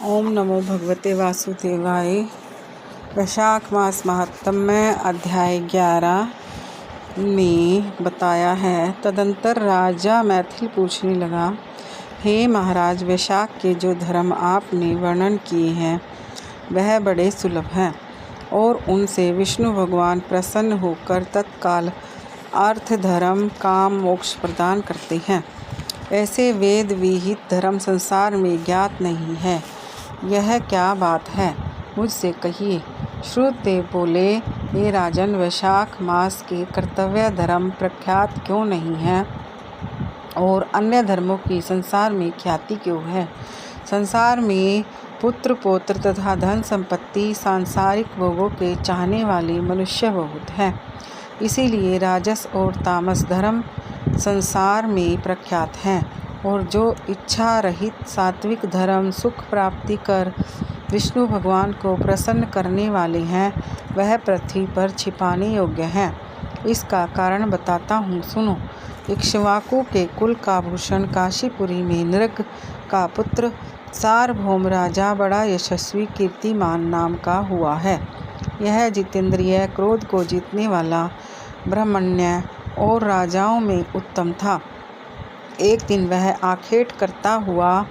ओम नमो भगवते वासुदेवाय। वैशाख मास महात्म्य अध्याय 11 में बताया है। तदंतर राजा मैथिल पूछने लगा, हे महाराज, वैशाख के जो धर्म आपने वर्णन किए हैं वह बड़े सुलभ हैं और उनसे विष्णु भगवान प्रसन्न होकर तत्काल अर्थ, धर्म, काम, मोक्ष प्रदान करते हैं। ऐसे वेद विहित धर्म संसार में ज्ञात नहीं है। यह क्या बात है, मुझसे कहिए। श्रुतदेव बोले, हे राजन, वैशाख मास के कर्तव्य धर्म प्रख्यात क्यों नहीं है और अन्य धर्मों की संसार में ख्याति क्यों है? संसार में पुत्र, पौत्र तथा धन संपत्ति, सांसारिक भोगों के चाहने वाले मनुष्य बहुत हैं। इसीलिए राजस और तामस धर्म संसार में प्रख्यात हैं और जो इच्छा रहित सात्विक धर्म सुख प्राप्ति कर विष्णु भगवान को प्रसन्न करने वाले हैं वह पृथ्वी पर छिपाने योग्य हैं। इसका कारण बताता हूँ, सुनो। इक्ष्वाकु के कुल का भूषण काशीपुरी में नृग का पुत्र सार्वभौम राजा बड़ा यशस्वी कीर्तिमान नाम का हुआ है। यह जितेंद्रिय, क्रोध को जीतने वाला, ब्रह्मण्य और राजाओं में उत्तम था। एक दिन वह आखेट करता हुआ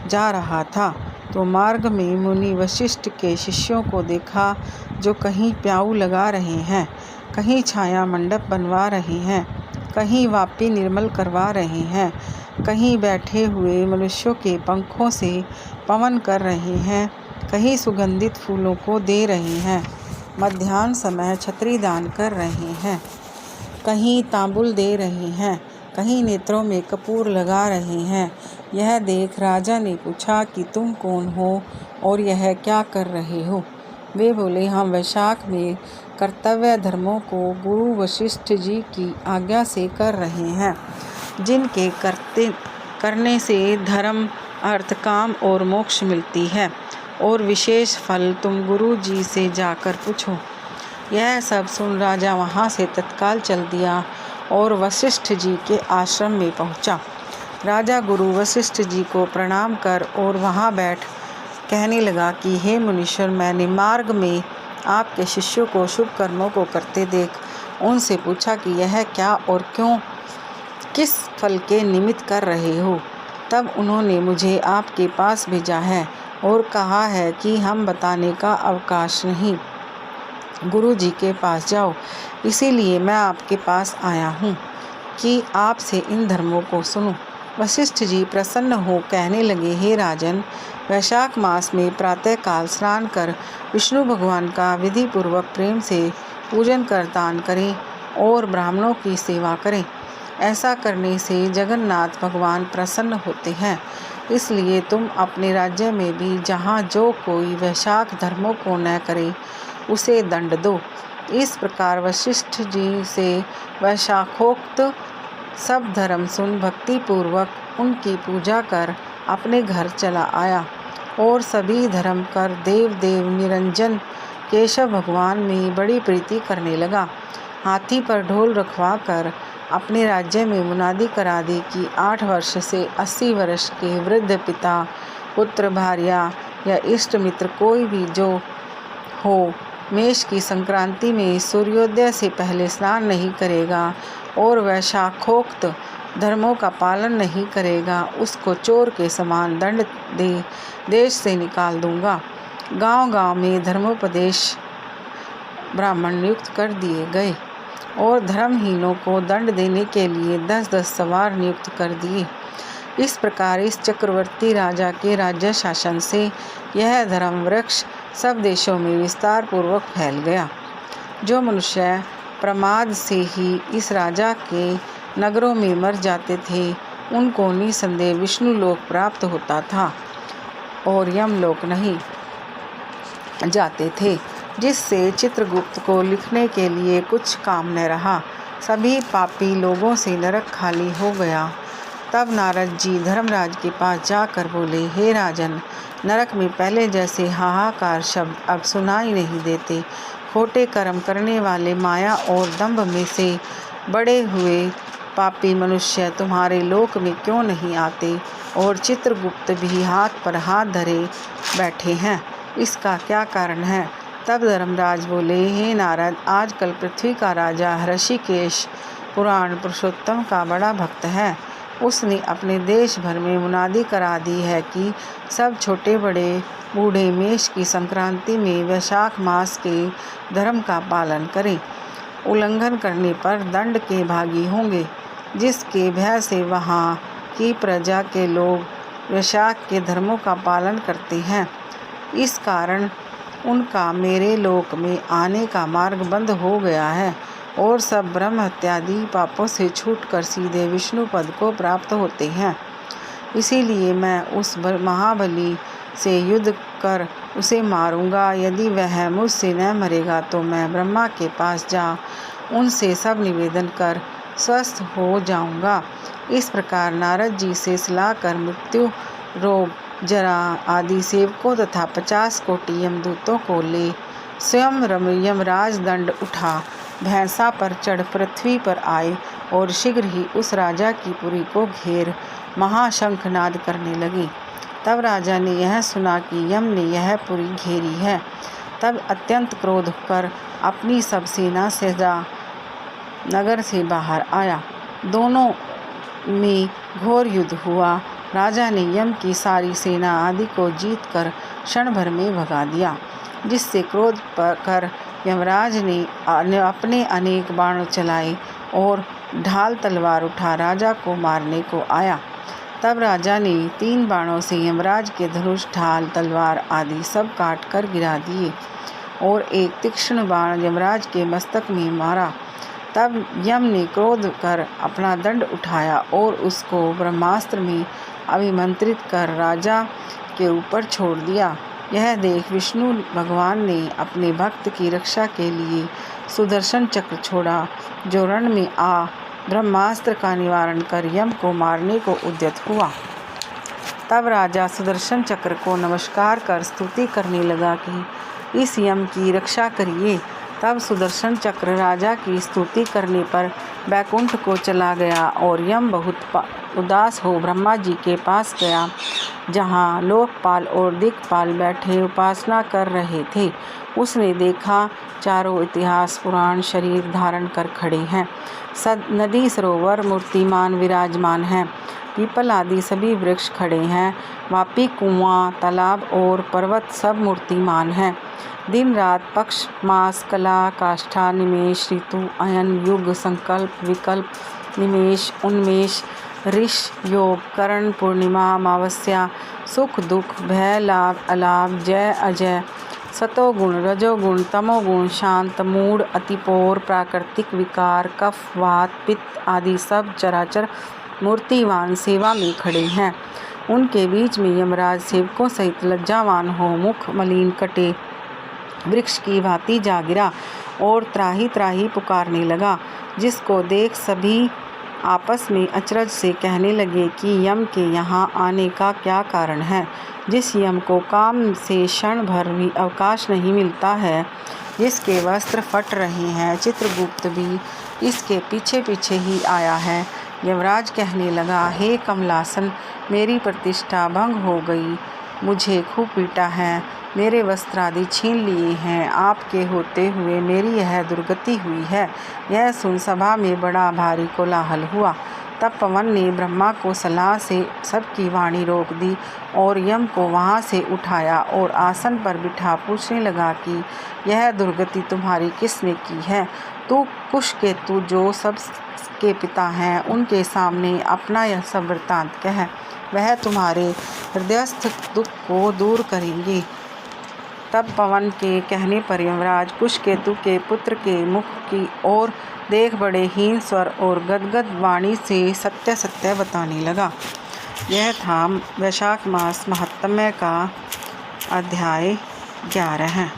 जा रहा था तो मार्ग में मुनि वशिष्ठ के शिष्यों को देखा, जो कहीं प्याऊ लगा रहे हैं, कहीं छाया मंडप बनवा रहे हैं, कहीं वापी निर्मल करवा रहे हैं, कहीं बैठे हुए मनुष्यों के पंखों से पवन कर रहे हैं, कहीं सुगंधित फूलों को दे रहे हैं, मध्याह्न समय छत्री दान कर रहे हैं, कहीं तांबुल दे रहे हैं, कहीं नेत्रों में कपूर लगा रहे हैं। यह देख राजा ने पूछा कि तुम कौन हो और यह क्या कर रहे हो? वे बोले, हम वैशाख में कर्तव्य धर्मों को गुरु वशिष्ठ जी की आज्ञा से कर रहे हैं, जिनके करने से धर्म, अर्थ, काम और मोक्ष मिलती है और विशेष फल तुम गुरु जी से जाकर पूछो। यह सब सुन राजा वहाँ से तत्काल चल दिया और वशिष्ठ जी के आश्रम में पहुँचा। राजा गुरु वशिष्ठ जी को प्रणाम कर और वहाँ बैठ कहने लगा कि हे मुनीश्वर, मैंने मार्ग में आपके शिष्यों को शुभ कर्मों को करते देख उनसे पूछा कि यह क्या और क्यों, किस फल के निमित्त कर रहे हो। तब उन्होंने मुझे आपके पास भेजा है और कहा है कि हम बताने का अवकाश नहीं, गुरु जी के पास जाओ। इसीलिए मैं आपके पास आया हूँ कि आपसे इन धर्मों को सुनो। वशिष्ठ जी प्रसन्न हो कहने लगे, हे राजन, वैशाख मास में प्रातःकाल स्नान कर विष्णु भगवान का विधि पूर्वक प्रेम से पूजन कर दान करें और ब्राह्मणों की सेवा करें। ऐसा करने से जगन्नाथ भगवान प्रसन्न होते हैं। इसलिए तुम अपने राज्य में भी जहाँ जो कोई वैशाख धर्मों को न करे उसे दंड दो। इस प्रकार वशिष्ठ जी से वैशाखोक्त सब धर्म सुन भक्ति पूर्वक उनकी पूजा कर अपने घर चला आया और सभी धर्म कर देव निरंजन केशव भगवान में बड़ी प्रीति करने लगा। हाथी पर ढोल रखवा कर अपने राज्य में मुनादी करा दी कि 8 वर्ष से 80 वर्ष के वृद्ध पिता, पुत्र, भार्या या इष्ट मित्र कोई भी जो हो, मेष की संक्रांति में सूर्योदय से पहले स्नान नहीं करेगा और वैशाखोक्त धर्मों का पालन नहीं करेगा, उसको चोर के समान दंड दे देश से निकाल दूंगा। गांव-गांव में धर्मोपदेश ब्राह्मण नियुक्त कर दिए गए और धर्महीनों को दंड देने के लिए 10-10 सवार नियुक्त कर दिए। इस प्रकार इस चक्रवर्ती राजा के राज्य शासन से यह धर्म वृक्ष सब देशों में विस्तार पूर्वक फैल गया। जो मनुष्य प्रमाद से ही इस राजा के नगरों में मर जाते थे, उनको निसंदेह विष्णु लोक प्राप्त होता था और यमलोक नहीं जाते थे, जिससे चित्रगुप्त को लिखने के लिए कुछ काम न रहा। सभी पापी लोगों से नरक खाली हो गया। तब नारद जी धर्मराज के पास जाकर बोले, हे राजन, नरक में पहले जैसे हाहाकार शब्द अब सुनाई नहीं देते। खोटे कर्म करने वाले माया और दंभ में से बड़े हुए पापी मनुष्य तुम्हारे लोक में क्यों नहीं आते और चित्रगुप्त भी हाथ पर हाथ धरे बैठे हैं, इसका क्या कारण है? तब धर्मराज बोले, हे नारद, आजकल पृथ्वी का राजा ऋषिकेश पुराण पुरुषोत्तम का बड़ा भक्त है। उसने अपने देश भर में मुनादी करा दी है कि सब छोटे बड़े बूढ़े मेष की संक्रांति में वैशाख मास के धर्म का पालन करें। उल्लंघन करने पर दंड के भागी होंगे, जिसके भय से वहाँ की प्रजा के लोग वैशाख के धर्मों का पालन करते हैं। इस कारण उनका मेरे लोक में आने का मार्ग बंद हो गया है और सब ब्रह्म हत्यादि पापों से छूटकर सीधे विष्णु पद को प्राप्त होते हैं। इसीलिए मैं उस महाबली से युद्ध कर उसे मारूंगा। यदि वह मुझसे न मरेगा तो मैं ब्रह्मा के पास जा उनसे सब निवेदन कर स्वस्थ हो जाऊंगा। इस प्रकार नारद जी से सलाह कर मृत्यु, रोग, जरा आदि सेवकों तथा 50 कोटि यमदूतों को ले स्वयं यमराज दंड उठा भैंसा पर चढ़ पृथ्वी पर आए और शीघ्र ही उस राजा की पुरी को घेर महाशंखनाद करने लगे। तब राजा ने यह सुना कि यम ने यह पुरी घेरी है। तब अत्यंत क्रोध कर अपनी सब सेना से नगर से बाहर आया। दोनों में घोर युद्ध हुआ। राजा ने यम की सारी सेना आदि को जीत कर क्षण भर में भगा दिया, जिससे क्रोध कर यमराज ने अपने अनेक बाण चलाए और ढाल तलवार उठा राजा को मारने को आया। तब राजा ने 3 बाणों से यमराज के धनुष, ढाल, तलवार आदि सब काट कर गिरा दिए और एक तीक्ष्ण बाण यमराज के मस्तक में मारा। तब यम ने क्रोध कर अपना दंड उठाया और उसको ब्रह्मास्त्र में अभिमंत्रित कर राजा के ऊपर छोड़ दिया। यह देख विष्णु भगवान ने अपने भक्त की रक्षा के लिए सुदर्शन चक्र छोड़ा, जो रण में आ ब्रह्मास्त्र का निवारण कर यम को मारने को उद्यत हुआ। तब राजा सुदर्शन चक्र को नमस्कार कर स्तुति करने लगा कि इस यम की रक्षा करिए। तब सुदर्शन चक्र राजा की स्तुति करने पर बैकुंठ को चला गया और यम बहुत उदास हो ब्रह्मा जी के पास गया, जहाँ लोकपाल और दिक्पाल बैठे उपासना कर रहे थे। उसने देखा चारों इतिहास पुराण शरीर धारण कर खड़े हैं। नदी सरोवर मूर्तिमान विराजमान हैं। पीपल आदि सभी वृक्ष खड़े हैं। वापी, कुआं, तालाब और पर्वत सब मूर्तिमान हैं। दिन रात, पक्ष, मास, कला, काष्ठा, निमेष, ऋतु, अयन, युग, संकल्प, विकल्प, निमेष, उन्मेष, ऋष, योग, करण, पूर्णिमा, अमावस्या, सुख दुख, भय, लाभ, अलाभ, जय अजय, सतोगुण, रजोगुण, तमोगुण, शांत, मूढ़, अतिपोर, प्राकृतिक विकार, कफ, वात, पित्त आदि सब चराचर मूर्तिवान सेवा में खड़े हैं। उनके बीच में यमराज सेवकों सहित लज्जावान हो मुख मलिन कटे वृक्ष की भांति जा गिरा और त्राही त्राही पुकारने लगा, जिसको देख सभी आपस में अचरज से कहने लगे कि यम के यहाँ आने का क्या कारण है। जिस यम को काम से क्षण भर भी अवकाश नहीं मिलता है, जिसके वस्त्र फट रहे हैं, चित्रगुप्त भी इसके पीछे पीछे ही आया है। यमराज कहने लगा, हे कमलासन, मेरी प्रतिष्ठा भंग हो गई, मुझे खूब पीटा है, मेरे वस्त्र आदि छीन लिए हैं, आपके होते हुए मेरी यह दुर्गति हुई है। यह सुन सभा में बड़ा भारी कोलाहल हुआ। तब पवन ने ब्रह्मा को सलाह से सबकी वाणी रोक दी और यम को वहाँ से उठाया और आसन पर बिठा पूछने लगा कि यह दुर्गति तुम्हारी किसने की है। तू कुशकेतु, जो सब के पिता हैं, उनके सामने अपना यह सब वृत्तांत कह, वह तुम्हारे हृदयस्थ दुख को दूर करेंगे। तब पवन के कहने पर यमराज कुशकेतु के पुत्र के मुख की ओर देख बड़े हीन स्वर और गदगद वाणी से सत्य सत्य बताने लगा। यह था वैशाख मास महात्म्य का अध्याय 11।